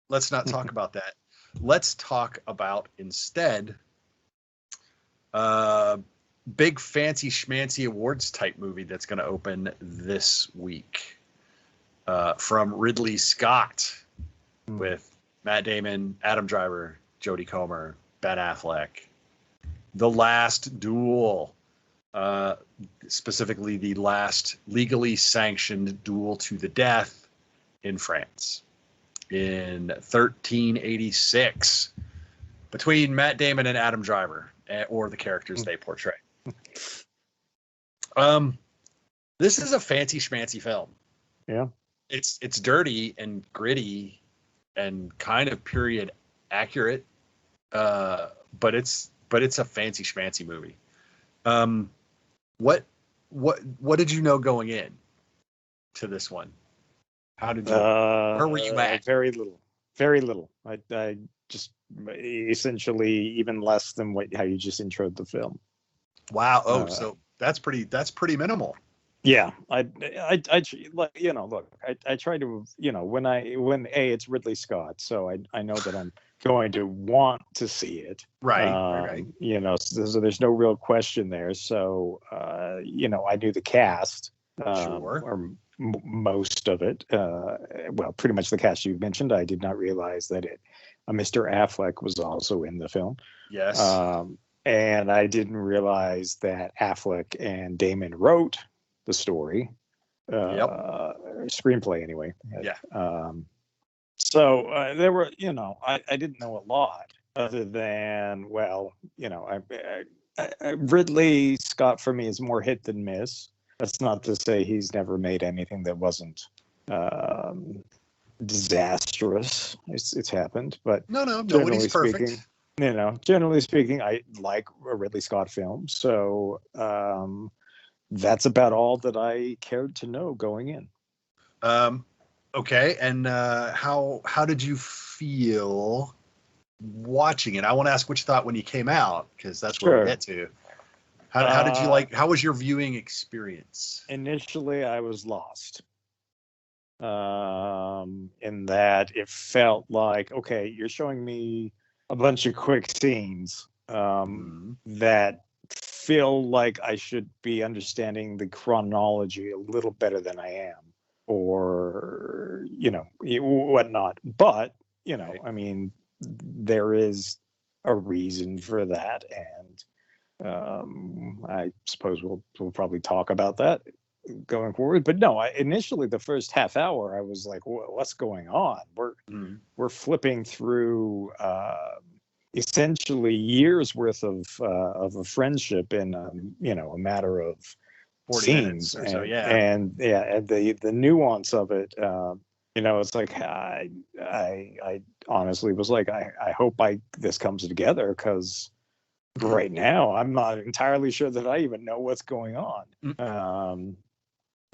let's not talk about that. Let's talk about instead big fancy schmancy awards type movie that's going to open this week from Ridley Scott with Matt Damon, Adam Driver, Jodie Comer, Ben Affleck. The Last Duel, specifically the last legally sanctioned duel to the death in France in 1386 between Matt Damon and Adam Driver, or the characters they portray. This is a fancy schmancy film. Yeah. It's dirty and gritty and kind of period accurate, but it's a fancy schmancy movie. What did you know going in to this one? How did you? Where were you at? Very little. I just essentially even less than how you just introed the film. Wow. Oh, so that's pretty minimal. Yeah, I look, I try to, when it's Ridley Scott, so I know that I'm going to want to see it. Right. So there's no real question there. So, I knew the cast, Sure. or most of it. Well, pretty much the cast you mentioned. I did not realize that Mr. Affleck was also in the film. Yes. And I didn't realize that Affleck and Damon wrote the story, screenplay anyway. Yeah. So there were, I didn't know a lot other than, Ridley Scott for me is more hit than miss. That's not to say he's never made anything that wasn't disastrous. It's happened, but no, nobody's perfect. Generally speaking, I like a Ridley Scott film. So that's about all that I cared to know going in. Okay, and how did you feel watching it? I want to ask what you thought when you came out, because that's where we get to. How did you like? How was your viewing experience? Initially, I was lost. In that it felt like, okay, you're showing me a bunch of quick scenes that feel like I should be understanding the chronology a little better than I am, or whatnot. But Right. I mean, there is a reason for that, and I suppose we'll probably talk about that going forward. But no, initially the first half hour I was like, what's going on? We're flipping through essentially years worth of a friendship in a matter of 40 scenes, or so, yeah. and the nuance of it, it's like I honestly was like, I hope this comes together, because right now I'm not entirely sure that I even know what's going on.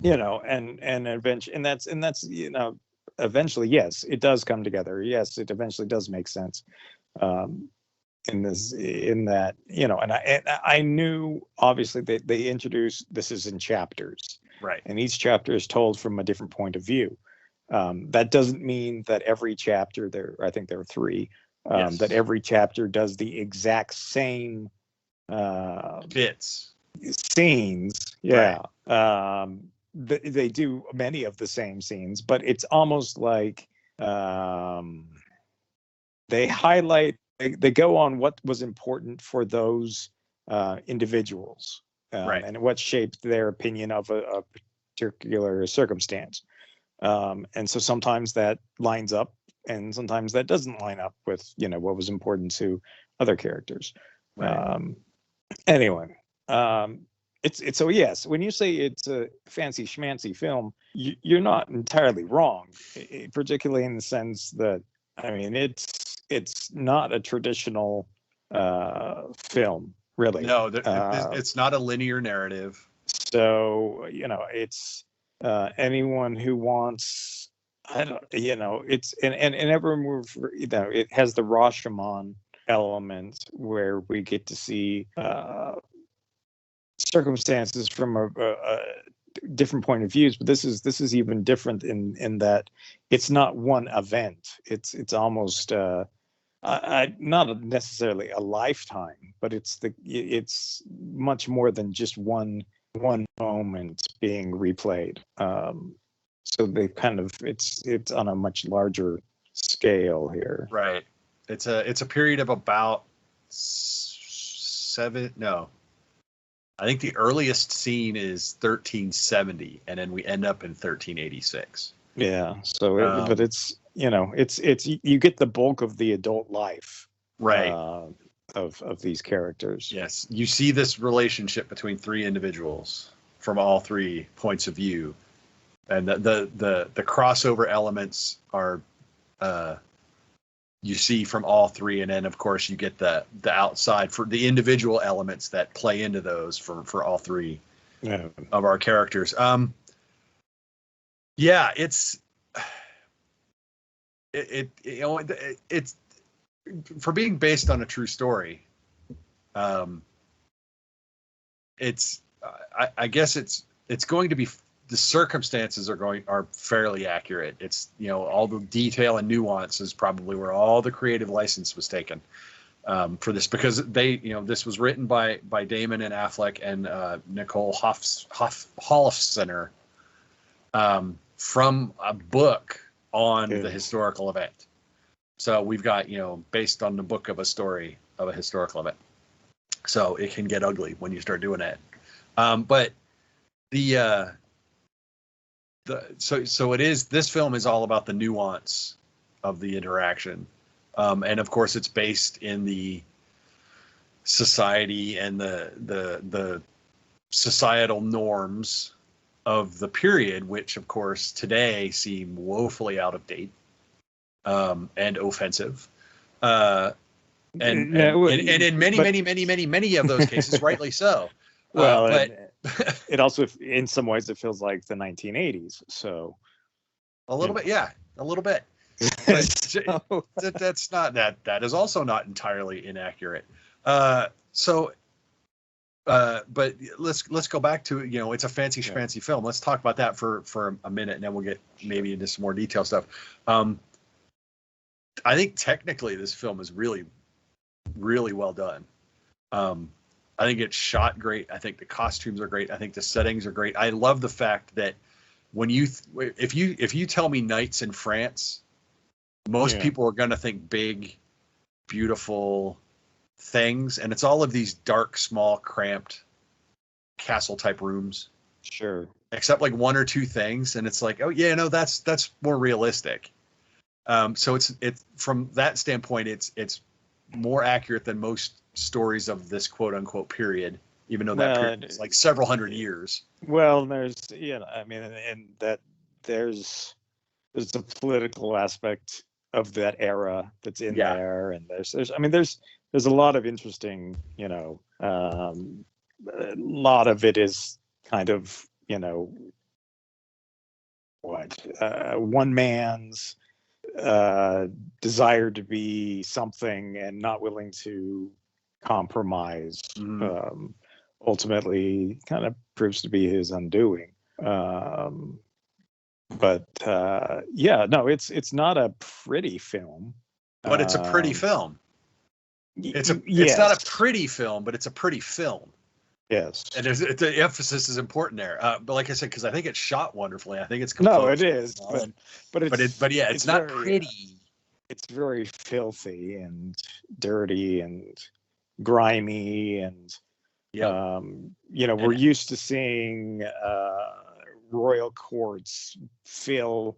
And eventually, and that's eventually, yes, it does come together. Yes, it eventually does make sense. In that, and I knew obviously they introduced this is in chapters, right? And each chapter is told from a different point of view. That doesn't mean that every chapter I think there are 3. Yes. That every chapter does the exact same bits, scenes. Yeah. Right. They do many of the same scenes, but it's almost like they highlight, they go on what was important for those individuals, right, and what shaped their opinion of a particular circumstance. And so sometimes that lines up, and sometimes that doesn't line up with what was important to other characters. Right. Anyway, it's so yes, when you say it's a fancy schmancy film, you're not entirely wrong, particularly in the sense that, I mean, it's not a traditional film, really. No, it's not a linear narrative. So it's anyone who wants, it's and everyone, it has the Rashomon element where we get to see circumstances from a different point of views, but this is even different in that it's not one event. It's almost not necessarily a lifetime, but it's much more than just one moment being replayed. So they kind of it's on a much larger scale here. Right. It's a period of about seven. No, I think the earliest scene is 1370, and then we end up in 1386. Yeah. So, but it's it's you get the bulk of the adult life, right, of these characters. Yes, you see this relationship between three individuals from all three points of view, and the crossover elements are you see from all three, and then of course you get the outside for the individual elements that play into those for all three of our characters. Yeah, it's for being based on a true story. It's I guess it's going to be, the circumstances are fairly accurate. It's, all the detail and nuance is probably where all the creative license was taken for this, because this was written by Damon and Affleck and Nicole Holofcener from a book on the historical event. So we've got, based on the book of a story of a historical event. So it can get ugly when you start doing that. But so it is, this film is all about the nuance of the interaction. And of course it's based in the society and the societal norms of the period, which of course today seem woefully out of date, and offensive. And in many of those cases, rightly so. Well, but it also, in some ways, it feels like the 1980s. So a little bit, yeah, a little bit. But that's not that is also not entirely inaccurate. But let's go back to, it's a fancy schmancy film. Let's talk about that for a minute, and then we'll get maybe into some more detail stuff. I think technically this film is really, really well done. I think it's shot great. I think the costumes are great. I think the settings are great. I love the fact that when if you tell me Knights in France, most people are going to think big, beautiful things, and it's all of these dark, small, cramped castle type rooms. Sure. Except like one or two things, and it's like, oh yeah, no, that's more realistic. So it's from that standpoint, it's more accurate than most stories of this quote unquote period, even though that period is like several hundred years. Well, there's, and that there's a political aspect of that era that's in there, and there's a lot of interesting, a lot of it is kind of, one man's desire to be something and not willing to compromise, ultimately kind of proves to be his undoing. But it's not a pretty film, but it's a pretty film. It's not a pretty film, but it's a pretty film. Yes, and the emphasis is important there. But like I said, because I think it's shot wonderfully. I think it's composed. No, it is, but it's not pretty. It's very filthy and dirty and grimy, and we're used to seeing royal courts feel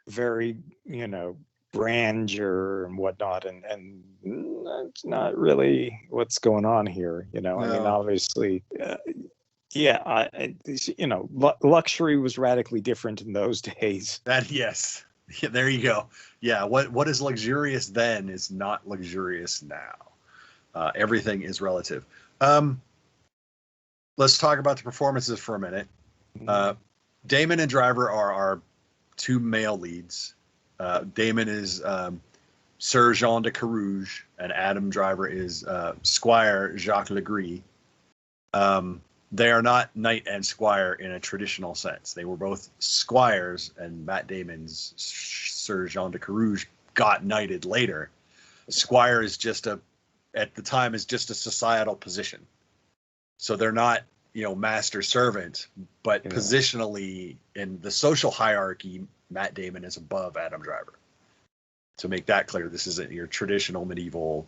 very, grandeur and whatnot, and that's not really what's going on here. No. I mean, obviously, luxury was radically different in those days. Yes. Yeah, there you go. Yeah, what is luxurious then is not luxurious now. Everything is relative. Let's talk about the performances for a minute. Damon and Driver are our two male leads. Damon is Sir Jean de Carrouges, and Adam Driver is Squire Jacques Legree. they are not knight and squire in a traditional sense. They were both squires, and Matt Damon's Sir Jean de Carrouges got knighted later. Squire is at the time is just a societal position. So they're not, master servant, but positionally in the social hierarchy, Matt Damon is above Adam Driver. To make that clear, this isn't your traditional medieval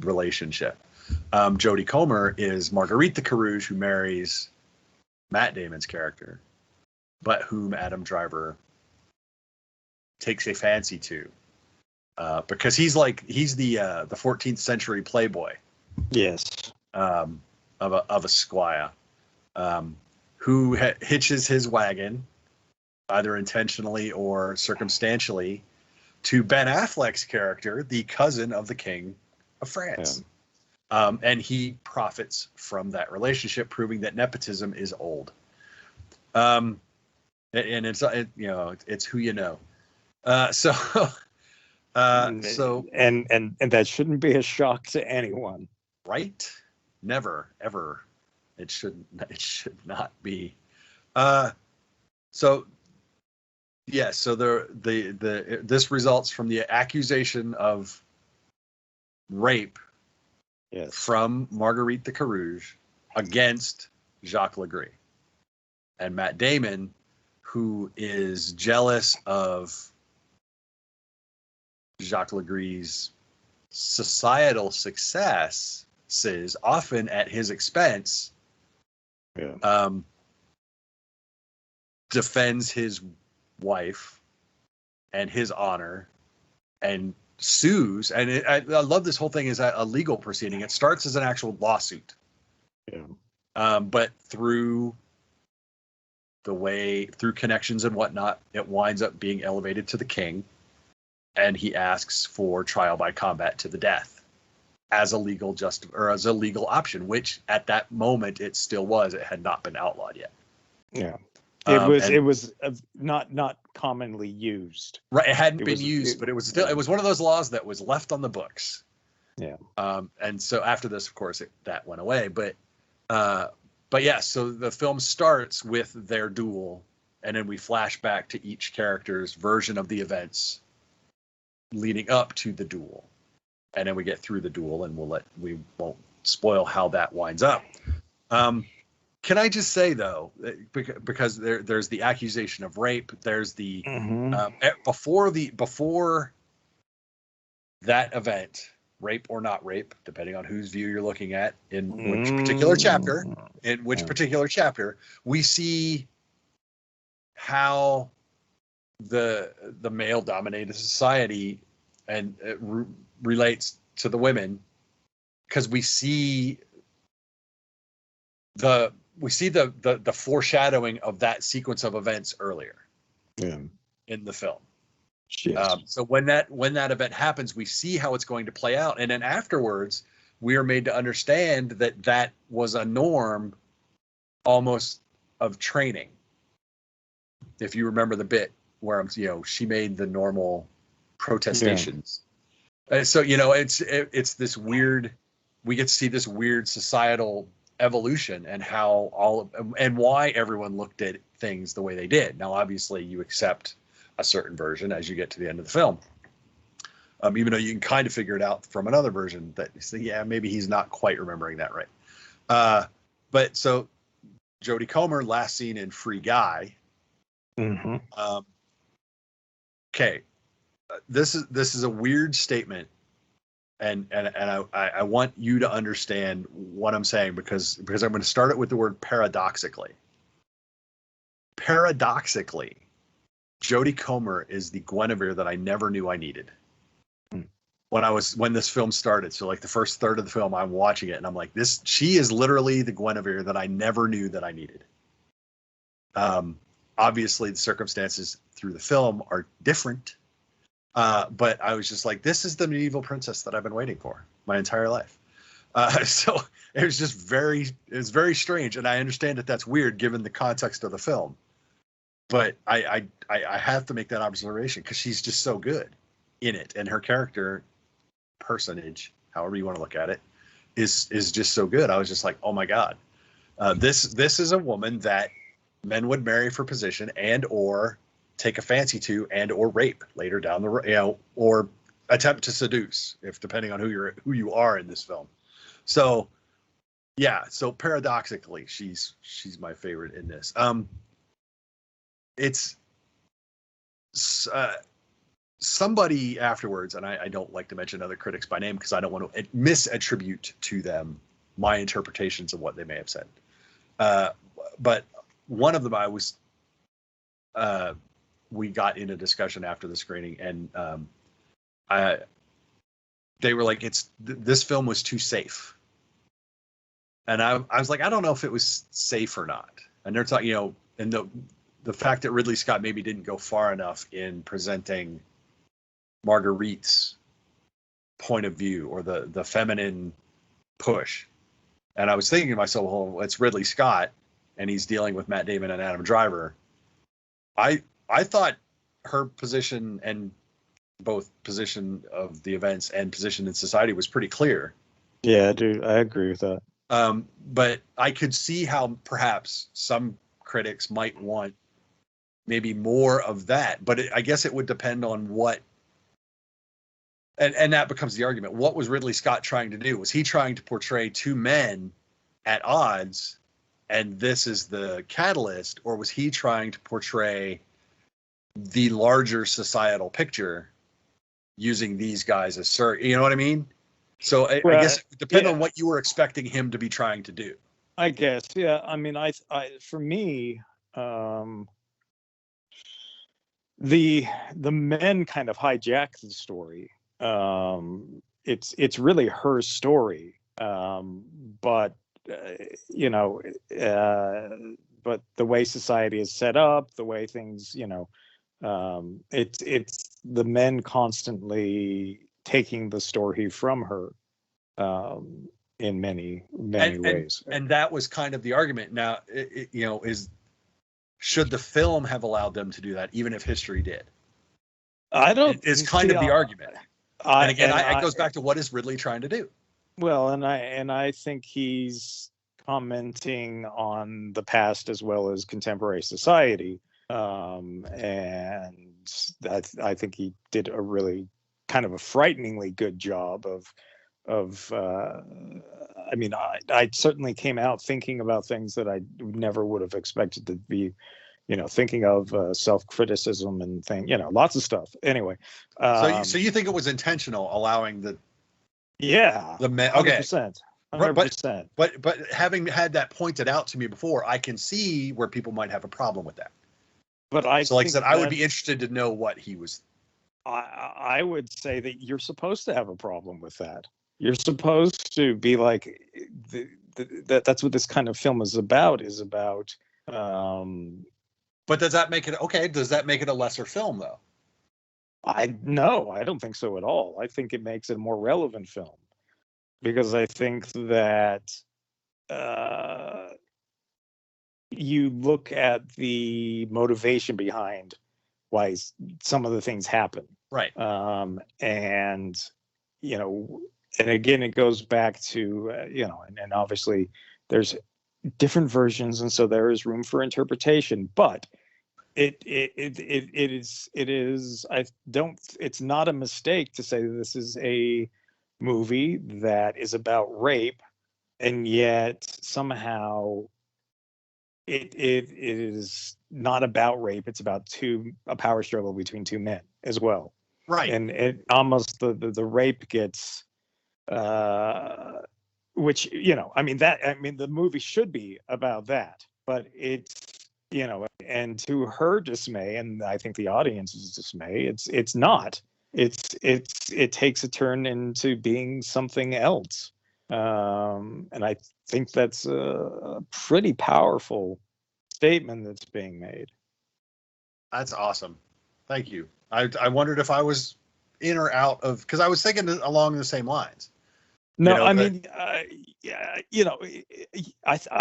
relationship. Jodie Comer is Marguerite de Carrouges, who marries Matt Damon's character, but whom Adam Driver takes a fancy to, because he's the 14th century playboy. Yes. Of a squire, who hitches his wagon, either intentionally or circumstantially, to Ben Affleck's character, the cousin of the King of France. Yeah. And he profits from that relationship, proving that nepotism is old. And it's who you know. So that shouldn't be a shock to anyone, right? Never, ever. It should not be. So this results from the accusation of rape. Yes. From Marguerite de Carrouges against Jacques Legris. And Matt Damon, who is jealous of Jacques Legris' societal successes, often at his expense, defends his wife and his honor and sues. And I love this whole thing is a legal proceeding. It starts as an actual lawsuit, but through connections and whatnot, it winds up being elevated to the king, and he asks for trial by combat to the death as a legal as a legal option, which at that moment it still was. It had not been outlawed yet. Yeah. It was not commonly used. Right, it hadn't been used, but it was still. It was one of those laws that was left on the books. Yeah. And so after this, of course, that went away. But yeah. So the film starts with their duel, and then we flash back to each character's version of the events leading up to the duel, and then we get through the duel, and we won't spoil how that winds up. Can I just say though, because there's the accusation of rape, there's the before that event, rape or not rape, depending on whose view you're looking at, in which particular chapter, we see how the male-dominated society and relates to the women, because we see the foreshadowing of that sequence of events earlier in the film. Yes. So when that event happens, we see how it's going to play out, and then afterwards we are made to understand that was a norm almost of training. If you remember the bit where she made the normal protestations. So it's this weird, we get to see this weird societal evolution and how and why everyone looked at things the way they did. Now, obviously, you accept a certain version as you get to the end of the film, even though you can kind of figure it out from another version that maybe he's not quite remembering that right. But so Jodie Comer, last seen in Free Guy. Okay, this is a weird statement. And I want you to understand what I'm saying, because I'm going to start it with the word paradoxically. Paradoxically, Jodie Comer is the Guinevere that I never knew I needed. When this film started, so like the first third of the film, I'm watching it and I'm like, she is literally the Guinevere that I never knew that I needed. Obviously, the circumstances through the film are different. But I was just like, this is the medieval princess that I've been waiting for my entire life. So it was just very strange. And I understand that that's weird given the context of the film. But I have to make that observation because she's just so good in it. And her character, personage, however you want to look at it, is just so good. I was just like, oh my God. This is a woman that men would marry for position and or take a fancy to and or rape later down the road, or attempt to seduce, if depending on who you are in this film. So yeah, so paradoxically, she's my favorite in this. It's somebody afterwards, and I don't like to mention other critics by name because I don't want to misattribute to them my interpretations of what they may have said. But one of them, we got in a discussion after the screening, and they were like, this film was too safe. And I was like, I don't know if it was safe or not. And they're talking, and the fact that Ridley Scott maybe didn't go far enough in presenting Marguerite's point of view or the feminine push. And I was thinking to myself, well, it's Ridley Scott and he's dealing with Matt Damon and Adam Driver. I thought her position, and both position of the events and position in society, was pretty clear. Yeah, dude, I agree with that. But I could see how perhaps some critics might want maybe more of that. But I guess it would depend on what, and that becomes the argument. What was Ridley Scott trying to do? Was he trying to portray two men at odds, and this is the catalyst, or was he trying to portray the larger societal picture using these guys as you know what I mean? So I guess it depends on what you were expecting him to be trying to do. I guess, yeah. I mean, I for me, the men kind of hijack the story. It's really her story, but but the way society is set up, the way things, it's the men constantly taking the story from her, in many ways. And that was kind of the argument. Now, should the film have allowed them to do that, even if history did? I don't. It's kind of the argument. And again, it goes back to what is Ridley trying to do? Well, and I think he's commenting on the past as well as contemporary society, and I think he did a really kind of a frighteningly good job of. I mean, I certainly came out thinking about things that I never would have expected to be, thinking of self-criticism and lots of stuff. Anyway, so you think it was intentional, allowing the men? Okay, 100%. But having had that pointed out to me before, I can see where people might have a problem with that. But like I said, I would be interested to know what he was. I would say that you're supposed to have a problem with that. You're supposed to be like, that's what this kind of film is about. But does that make it okay? Does that make it a lesser film, though? No, I don't think so at all. I think it makes it a more relevant film, because I think that you look at the motivation behind why some of the things happen, right? And again, it goes back to and obviously there's different versions, and so there is room for interpretation. But it is it's not a mistake to say that this is a movie that is about rape, and yet somehow it is not about rape. It's about a power struggle between two men as well, right? And it almost the rape gets. Which the movie should be about that, but it's and to her dismay, and I think the audience's dismay, it's not. It takes a turn into being something else, and I think that's a pretty powerful statement that's being made. That's awesome. Thank you. I wondered if I was in or out of, because I was thinking along the same lines. No, I mean, I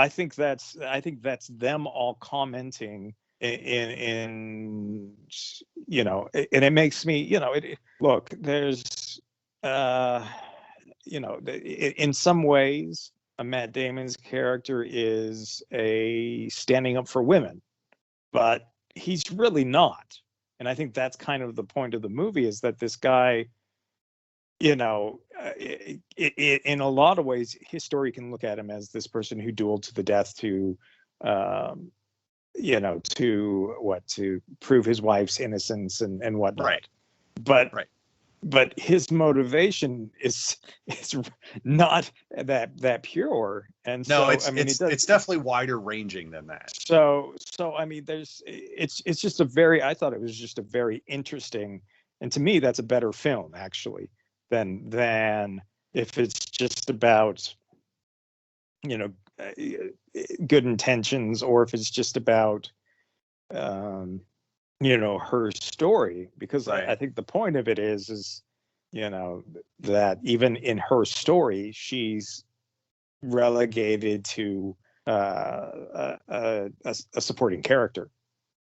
think that's them all commenting in and it makes me, look, there's, in some ways, Matt Damon's character is a standing up for women, but he's really not. And I think that's kind of the point of the movie, is that this guy, in a lot of ways, his story can look at him as this person who dueled to the death to, um, to prove his wife's innocence and whatnot. Right. But Right. but his motivation is not that pure. And No, so it's definitely wider ranging than that. So I mean, it's just I thought it was just a very interesting, and to me that's a better film actually than if it's just about, good intentions, or if it's just about her story, because Right. I think the point of it is that even in her story she's relegated to a supporting character.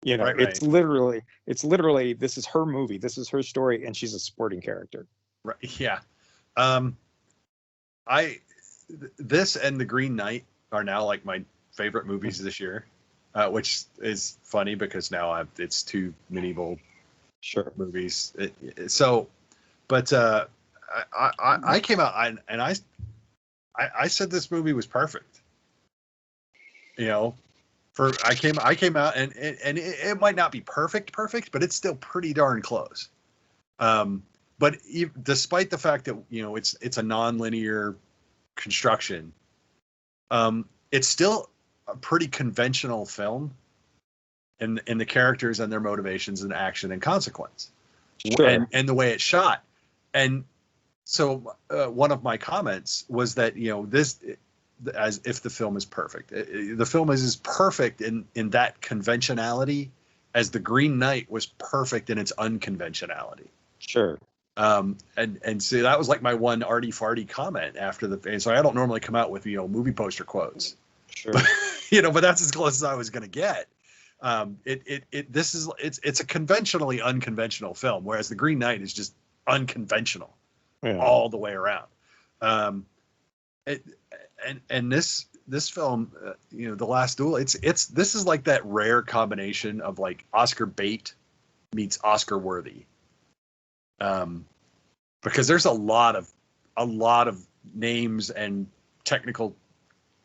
Right. It's literally this is her movie, this is her story, and she's a supporting character. Right. Yeah. This and The Green Knight are now like my favorite movies this year, which is funny because now it's two medieval movies. But I came out and I said this movie was perfect. I came out and it might not be perfect, but it's still pretty darn close. But despite the fact that it's a non-linear construction, it's still a pretty conventional film in the characters and their motivations and action and consequence, and the way it's shot. And so one of my comments was that this, as if the film is perfect, the film is as perfect in that conventionality as The Green Knight was perfect in its unconventionality. Sure. And so that was like my one arty farty comment after and so I don't normally come out with movie poster quotes. Sure. But that's as close as I was going to get. It's a conventionally unconventional film, whereas The Green Knight is just unconventional all the way around. And this film, The Last Duel, this is like that rare combination of like Oscar bait meets Oscar worthy. Because there's a lot of names and technical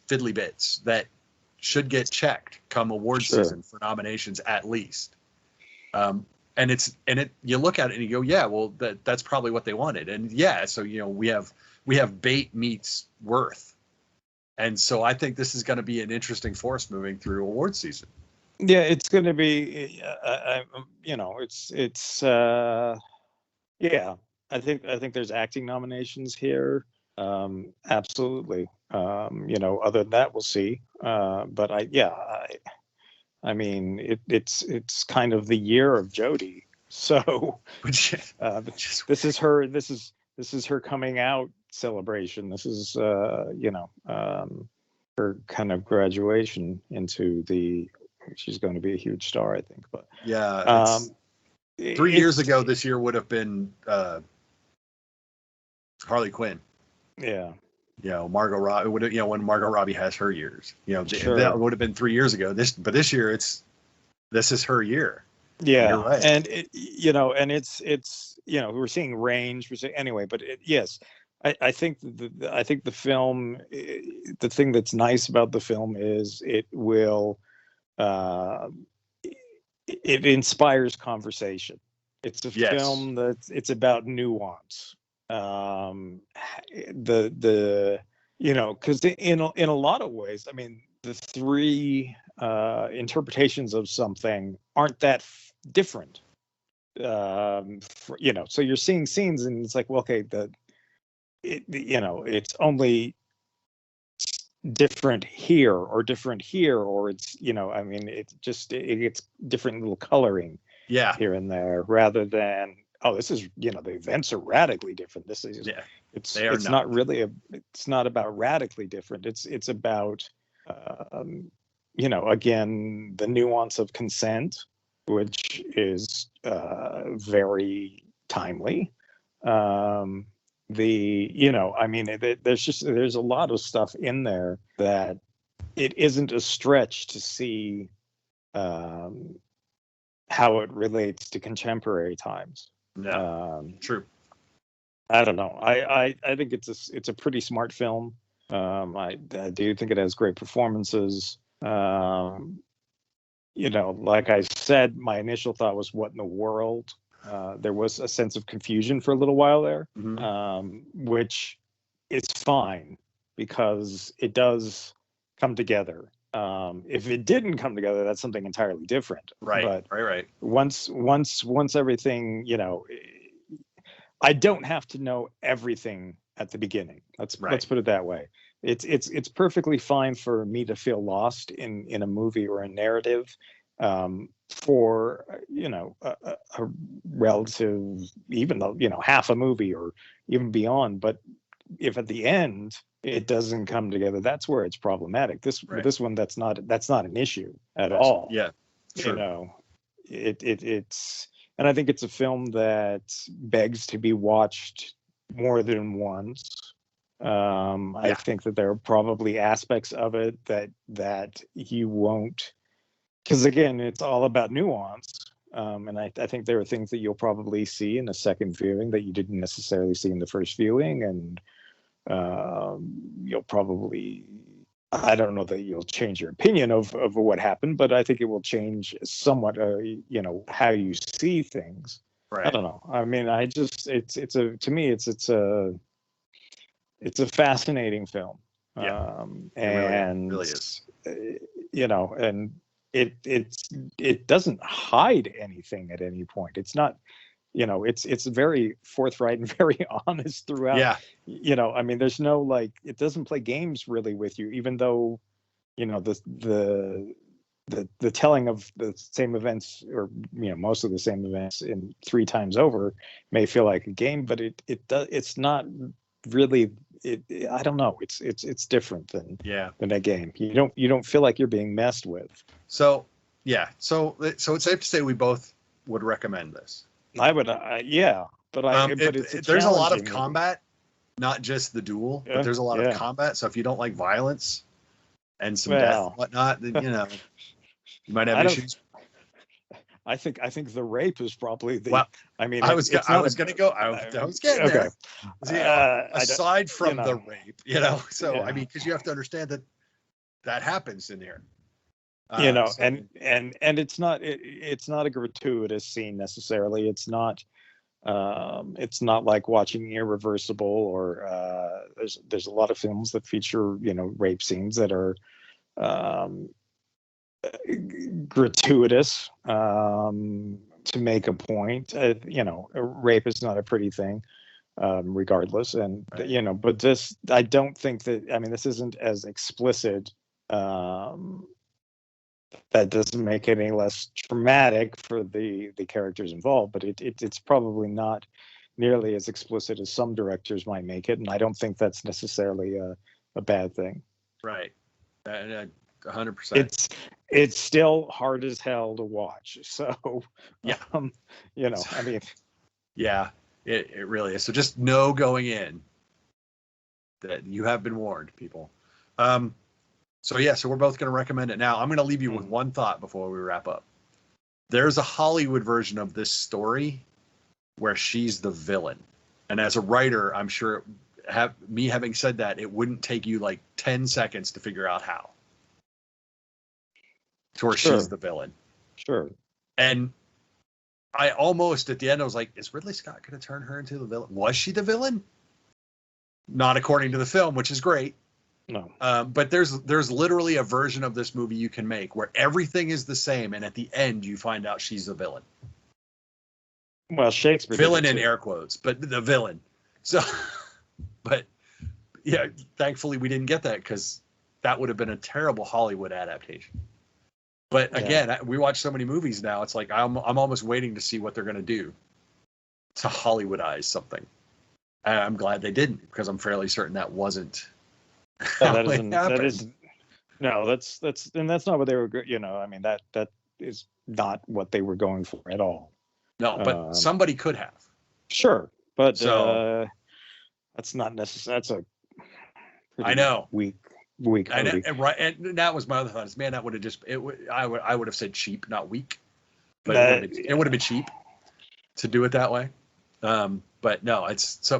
fiddly bits that should get checked come award season for nominations at least. And you look at it and you go, yeah, well that's probably what they wanted. And yeah, so we have bait meets worth. And so I think this is going to be an interesting force moving through award season. Yeah, it's going to be yeah, I think there's acting nominations here. Absolutely. Other than that, we'll see. But I mean, it's kind of the year of Jodie. So this is her coming out celebration. This is her kind of graduation into she's going to be a huge star, I think. But yeah, 3 years ago this year would have been Harley Quinn. Yeah. Margot Robbie would have, when Margot Robbie has her years, that would have been 3 years ago. This year this is her year. Yeah. You're right. And it's we're seeing range. Anyway, but yes, I think the film, the thing that's nice about the film is it will, it inspires conversation. It's a film it's about nuance. Because in a lot of ways, I mean, the three interpretations of something aren't that different. So you're seeing scenes and it's like, well, okay, it's only different here, or it's I mean, it gets different little coloring here and there, rather than this is the events are radically different. This is it's not about radically different. It's about again, the nuance of consent, which is very timely. I mean, there's a lot of stuff in there that it isn't a stretch to see how it relates to contemporary times. Yeah, true. I don't know. I think it's a pretty smart film. I do think it has great performances. Like I said, my initial thought was, what in the world? There was a sense of confusion for a little while there, which is fine because it does come together. If it didn't come together, that's something entirely different. Right. But right. Once everything, I don't have to know everything at the beginning. Let's put it that way. It's perfectly fine for me to feel lost in a movie or a narrative for a relative, even though half a movie or even beyond. But if at the end it doesn't come together, that's where it's problematic. With this one, that's not an issue at all. Yeah, true. It's and I think it's a film that begs to be watched more than once. I think that there are probably aspects of it that you won't, because again, it's all about nuance. And I think there are things that you'll probably see in a second viewing that you didn't necessarily see in the first viewing, and you'll probably, I don't know that you'll change your opinion of what happened, but I think it will change somewhat, how you see things. Right. I don't know. I mean, to me, it's a fascinating film. Yeah. And it really is. And it doesn't hide anything at any point. It's not, it's very forthright and very honest throughout. Yeah. I mean, there's no, it doesn't play games really with you, even though, the telling of the same events, or most of the same events in 3 times over, may feel like a game, but it's not really. I don't know. It's different than a game. You don't feel like you're being messed with. So so it's safe to say we both would recommend this. I would, but there's a lot of combat, not just the duel, but there's a lot of combat. So if you don't like violence and some death and whatnot, then you might have issues. I think the rape is probably the. Well, I mean, I was getting there. Aside from the rape, So I mean, because you have to understand that happens in here. And it's not a gratuitous scene necessarily. It's not like watching Irreversible, or there's a lot of films that feature rape scenes that are gratuitous to make a point. Rape is not a pretty thing, regardless, and but this, I don't think that, I mean, this isn't as explicit. That doesn't make it any less traumatic for the characters involved, but it's probably not nearly as explicit as some directors might make it, and I don't think that's necessarily a bad thing. Right. 100%. It's still hard as hell to watch. So I mean, it really is. So just know going in that you have been warned, people. So we're both going to recommend it. Now, I'm going to leave you with one thought before we wrap up. There's a Hollywood version of this story where she's the villain. And as a writer, I'm sure, having said that, it wouldn't take you like 10 seconds to figure out how. To where she's the villain. Sure. And I almost, at the end, I was like, is Ridley Scott going to turn her into the villain? Was she the villain? Not according to the film, which is great. No. But there's literally a version of this movie you can make where everything is the same, and at the end you find out she's the villain. Well, Shakespeare. Villain in air quotes, but the villain. So, but yeah, thankfully we didn't get that, because that would have been a terrible Hollywood adaptation. But again, we watch so many movies now. It's like I'm almost waiting to see what they're going to do to Hollywoodize something. And I'm glad they didn't, because I'm fairly certain that wasn't. That's not what they were. I mean, that is not what they were going for at all. No, but somebody could have. Sure, but so That's not necessary. That's a I know. weak I know, movie. and right, and that was my other thought. Is, man, that would have just I would have said cheap, not weak, but it would have been cheap to do it that way. But no, it's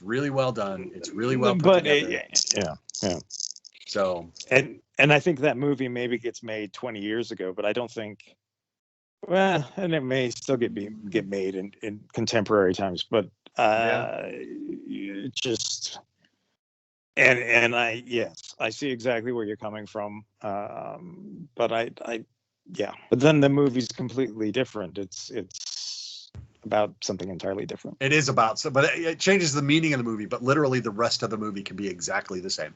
really well done. It's really well put together. Yeah. So and I think that movie maybe gets made 20 years ago, but I don't think. Well, and it may still get made in contemporary times, but it just. And I see exactly where you're coming from. But but then the movie's completely different. It's about something entirely different. it is about but it changes the meaning of the movie, but literally the rest of the movie can be exactly the same.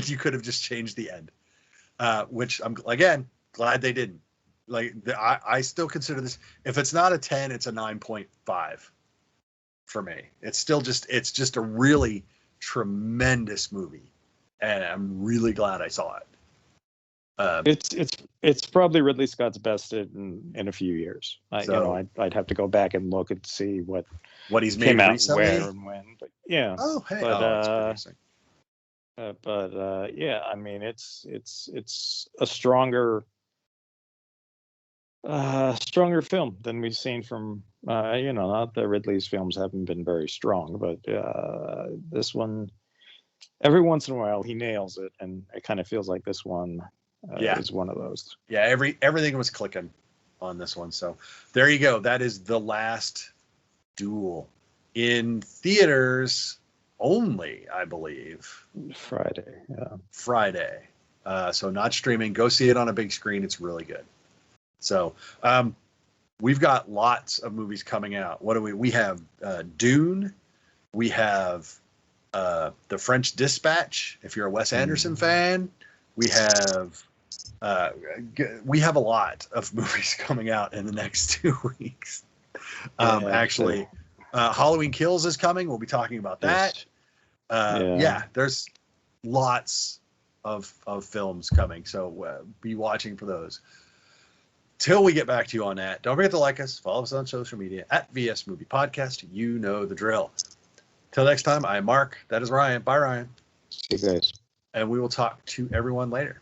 You could have just changed the end, which I'm again glad they didn't. Like I still consider this, if it's not a 10, it's a 9.5 for me. It's just a really tremendous movie, and I'm really glad I saw it. It's probably Ridley Scott's best in a few years. I'd have to go back and look and see what he's made came out recently, where and when. But yeah. Oh, hey. But I mean, it's a stronger film than we've seen from not that Ridley's films haven't been very strong, but this one, every once in a while he nails it, and it kind of feels like this one is one of those. Yeah, everything was clicking on this one. So there you go. That is The Last Duel, in theaters only, I believe. Friday. So not streaming. Go see it on a big screen. It's really good. So we've got lots of movies coming out. What do we have? Dune. We have The French Dispatch, if you're a Wes Anderson fan. We have a lot of movies coming out in the next 2 weeks. Actually, Halloween Kills is coming. We'll be talking about that. There's lots of films coming, so be watching for those. Till we get back to you on that, don't forget to like us, follow us on social media at VS Movie Podcast. You know the drill. Till next time, I'm Mark. That is Ryan. Bye, Ryan. See you guys. And we will talk to everyone later.